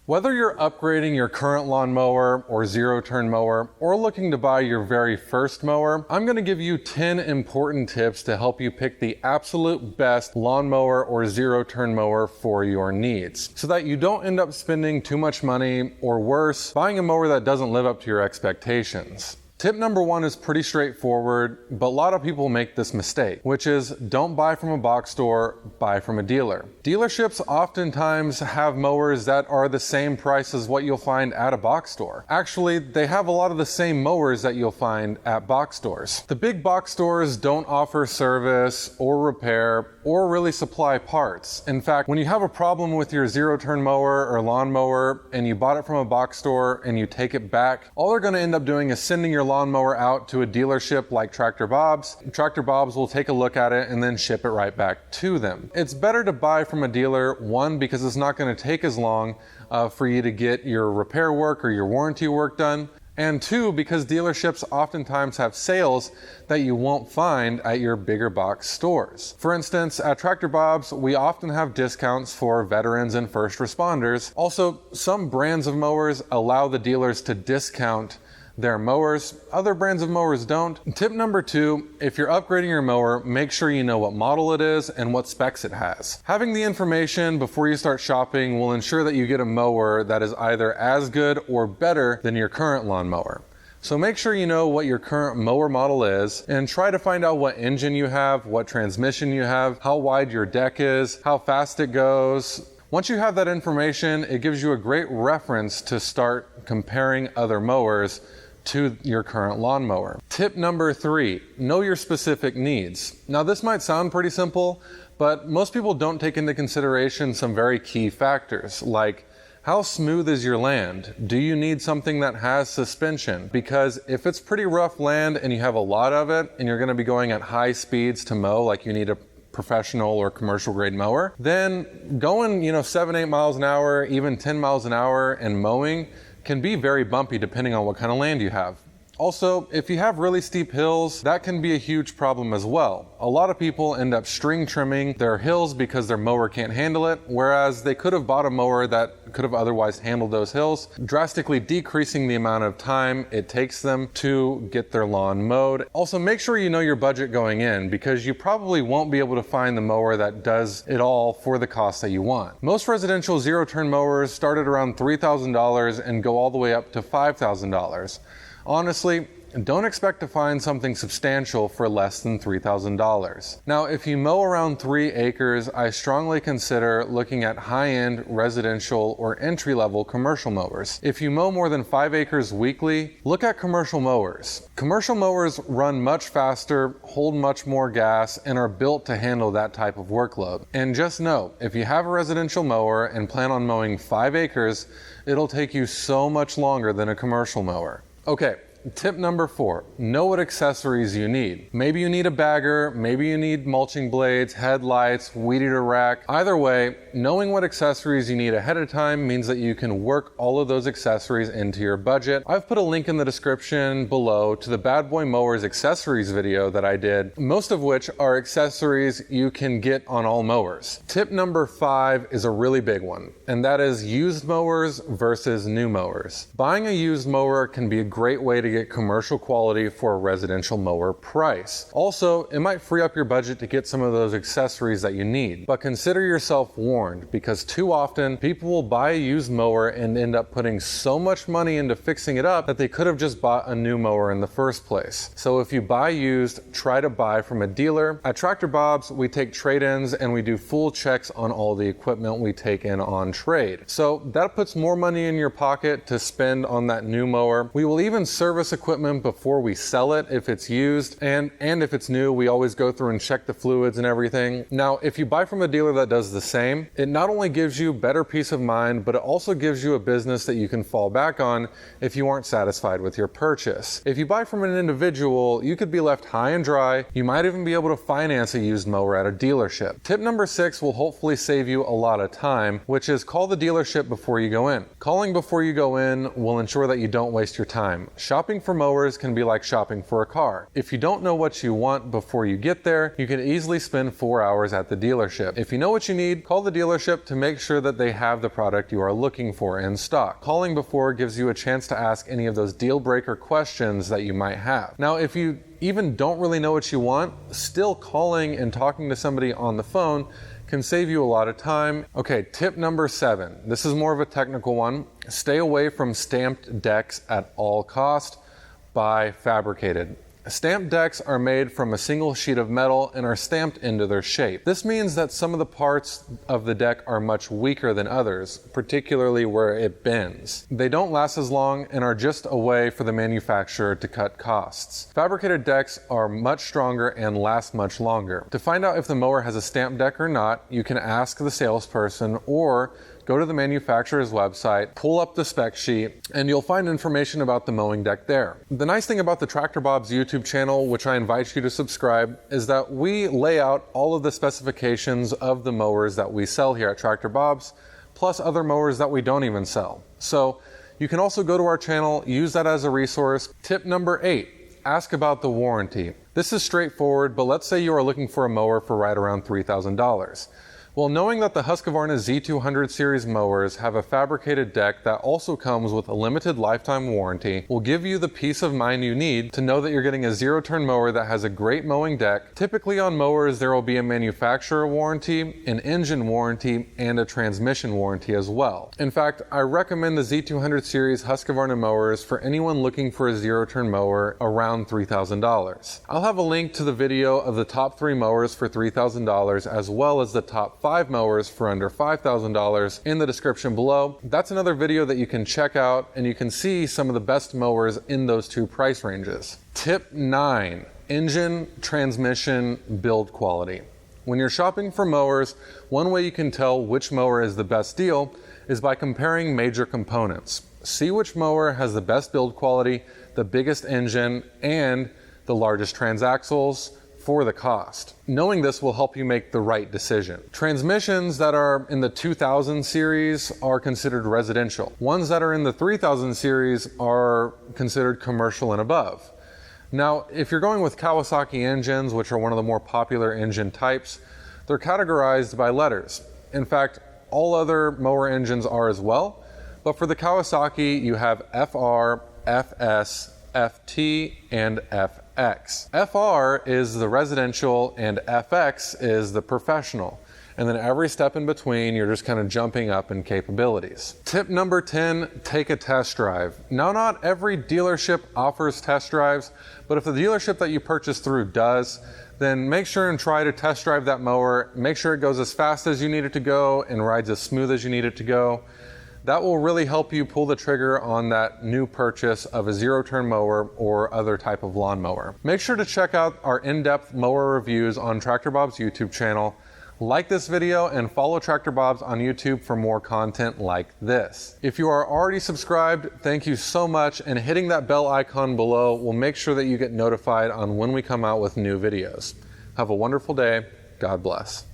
Whether you're upgrading your current lawnmower or zero-turn mower or looking to buy your very first mower, I'm going to give you 10 important tips to help you pick the absolute best lawnmower or zero-turn mower for your needs so that you don't end up spending too much money or worse, buying a mower that doesn't live up to your expectations. Tip number 1 is pretty straightforward, but a lot of people make this mistake, which is don't buy from a box store, buy from a dealer. Dealerships oftentimes have mowers that are the same price as what you'll find at a box store. Actually, they have a lot of the same mowers that you'll find at box stores. The big box stores don't offer service or repair or really supply parts. In fact, when you have a problem with your zero-turn mower or lawnmower and you bought it from a box store and you take it back, all they're going to end up doing is sending your lawnmower out to a dealership like Tractor Bob's. Tractor Bob's will take a look at it and then ship it right back to them. It's better to buy from a dealer, one, because it's not going to take as long for you to get your repair work or your warranty work done, and two, because dealerships oftentimes have sales that you won't find at your bigger box stores. For instance, at Tractor Bob's, we often have discounts for veterans and first responders. Also, some brands of mowers allow the dealers to discount their mowers. Other brands of mowers don't. Tip number 2, if you're upgrading your mower, make sure you know what model it is and what specs it has. Having the information before you start shopping will ensure that you get a mower that is either as good or better than your current lawnmower. So make sure you know what your current mower model is and try to find out what engine you have, what transmission you have, how wide your deck is, how fast it goes. Once you have that information, it gives you a great reference to start comparing other mowers to your current lawnmower. Tip number 3, know your specific needs. Now this might sound pretty simple, but most people don't take into consideration some very key factors like how smooth is your land? Do you need something that has suspension? Because if it's pretty rough land and you have a lot of it and you're going to be going at high speeds to mow, like you need a professional or commercial grade mower, then going 7-8 miles an hour, even 10 miles an hour and mowing can be very bumpy depending on what kind of land you have. Also, if you have really steep hills, that can be a huge problem as well. A lot of people end up string trimming their hills because their mower can't handle it, whereas they could have bought a mower that could have otherwise handled those hills, drastically decreasing the amount of time it takes them to get their lawn mowed. Also, make sure you know your budget going in because you probably won't be able to find the mower that does it all for the cost that you want. Most residential zero-turn mowers start at around $3,000 and go all the way up to $5,000. Honestly, don't expect to find something substantial for less than $3,000. Now, if you mow around 3 acres, I strongly consider looking at high-end residential or entry-level commercial mowers. If you mow more than 5 acres weekly, look at commercial mowers. Commercial mowers run much faster, hold much more gas, and are built to handle that type of workload. And just know, if you have a residential mower and plan on mowing 5 acres, it'll take you so much longer than a commercial mower. Okay, tip number 4, know what accessories you need. Maybe you need a bagger, maybe you need mulching blades, headlights, weed eater rack. Either way, knowing what accessories you need ahead of time means that you can work all of those accessories into your budget. I've put a link in the description below to the Bad Boy Mowers accessories video that I did, most of which are accessories you can get on all mowers. Tip number 5 is a really big one, and that is used mowers versus new mowers. Buying a used mower can be a great way to get commercial quality for a residential mower price. Also, it might free up your budget to get some of those accessories that you need, but consider yourself warned because too often people will buy a used mower and end up putting so much money into fixing it up that they could have just bought a new mower in the first place. So if you buy used, try to buy from a dealer. At Tractor Bob's, we take trade-ins and we do full checks on all the equipment we take in on trade. So that puts more money in your pocket to spend on that new mower. We will even service equipment before we sell it if it's used, and if it's new, we always go through and check the fluids and everything. Now, if you buy from a dealer that does the same, it not only gives you better peace of mind, but it also gives you a business that you can fall back on if you aren't satisfied with your purchase. If you buy from an individual, you could be left high and dry. You might even be able to finance a used mower at a dealership. Tip number 6 will hopefully save you a lot of time, which is call the dealership before you go in. Calling before you go in will ensure that you don't waste your time. Shopping Shopping for mowers can be like shopping for a car. If you don't know what you want before you get there, you can easily spend 4 hours at the dealership. If you know what you need, call the dealership to make sure that they have the product you are looking for in stock. Calling before gives you a chance to ask any of those deal breaker questions that you might have. Now, if you even don't really know what you want, still calling and talking to somebody on the phone can save you a lot of time. Okay, tip number 7. This is more of a technical one. Stay away from stamped decks at all cost. Buy fabricated. Stamped decks are made from a single sheet of metal and are stamped into their shape. This means that some of the parts of the deck are much weaker than others, particularly where it bends. They don't last as long and are just a way for the manufacturer to cut costs. Fabricated decks are much stronger and last much longer. To find out if the mower has a stamped deck or not, you can ask the salesperson or go to the manufacturer's website, pull up the spec sheet, and you'll find information about the mowing deck there. The nice thing about the Tractor Bob's YouTube channel, which I invite you to subscribe, is that we lay out all of the specifications of the mowers that we sell here at Tractor Bob's, plus other mowers that we don't even sell. So you can also go to our channel, use that as a resource. Tip number 8, ask about the warranty. This is straightforward, but let's say you are looking for a mower for right around $3,000. Well, knowing that the Husqvarna Z200 series mowers have a fabricated deck that also comes with a limited lifetime warranty will give you the peace of mind you need to know that you're getting a zero-turn mower that has a great mowing deck. Typically on mowers, there will be a manufacturer warranty, an engine warranty, and a transmission warranty as well. In fact, I recommend the Z200 series Husqvarna mowers for anyone looking for a zero-turn mower around $3,000. I'll have a link to the video of the top 3 mowers for $3,000 as well as the top 5 mowers for under $5,000 in the description below. That's another video that you can check out and you can see some of the best mowers in those 2 price ranges. Tip 9, engine, transmission, build quality. When you're shopping for mowers, one way you can tell which mower is the best deal is by comparing major components. See which mower has the best build quality, the biggest engine, and the largest transaxles for the cost. Knowing this will help you make the right decision. Transmissions that are in the 2000 series are considered residential. Ones that are in the 3000 series are considered commercial and above. Now, if you're going with Kawasaki engines, which are one of the more popular engine types, they're categorized by letters. In fact, all other mower engines are as well, but for the Kawasaki, you have FR, FS, FT, and FX. FR is the residential and FX is the professional. And then every step in between, you're just kind of jumping up in capabilities. Tip number 10, take a test drive. Now, not every dealership offers test drives, but if the dealership that you purchase through does, then make sure and try to test drive that mower. Make sure it goes as fast as you need it to go and rides as smooth as you need it to go. That will really help you pull the trigger on that new purchase of a zero-turn mower or other type of lawnmower. Make sure to check out our in-depth mower reviews on Tractor Bob's YouTube channel. Like this video and follow Tractor Bob's on YouTube for more content like this. If you are already subscribed, thank you so much, and hitting that bell icon below will make sure that you get notified on when we come out with new videos. Have a wonderful day. God bless.